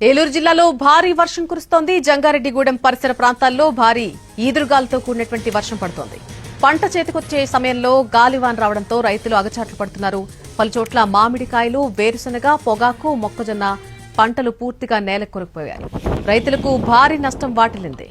ఏలూరు జిల్లాలో భారీ వర్షం కురుస్తోంది. జంగారెడ్డిగూడెం పరిసర ప్రాంతాల్లో భారీ ఈదురుగాలతో కూడినటువంటి వర్షం పడుతోంది. పంట చేతికొచ్చే సమయంలో గాలివాన రావడంతో రైతులు అగచాట్లు పడుతున్నారు. పలుచోట్ల మామిడికాయలు, వేరుశనగ, పొగాకు, మొక్కజొన్న పంటలు పూర్తిగా నేల కొరికిపోయాయి. రైతులకు భారీ నష్టం వాటిల్లింది.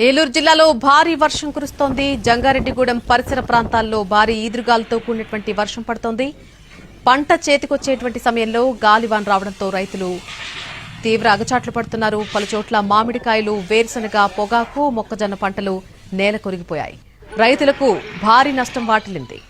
ఏలూరు జిల్లాలో భారీ వర్షం కురుస్తోంది. జంగారెడ్డిగూడెం పరిసర ప్రాంతాల్లో భారీ ఈదురుగాలతో కూడినటువంటి వర్షం పడుతోంది. పంట చేతికొచ్చేటువంటి సమయంలో గాలివాన రావడంతో రైతులు తీవ్ర అగచాట్లు పడుతున్నారు. పలుచోట్ల మామిడికాయలు, వేరుశనగ, పొగాకు, మొక్కజొన్న పంటలు నేల కొరిగిపోయాయి. రైతులకు భారీ నష్టం వాటిల్లింది.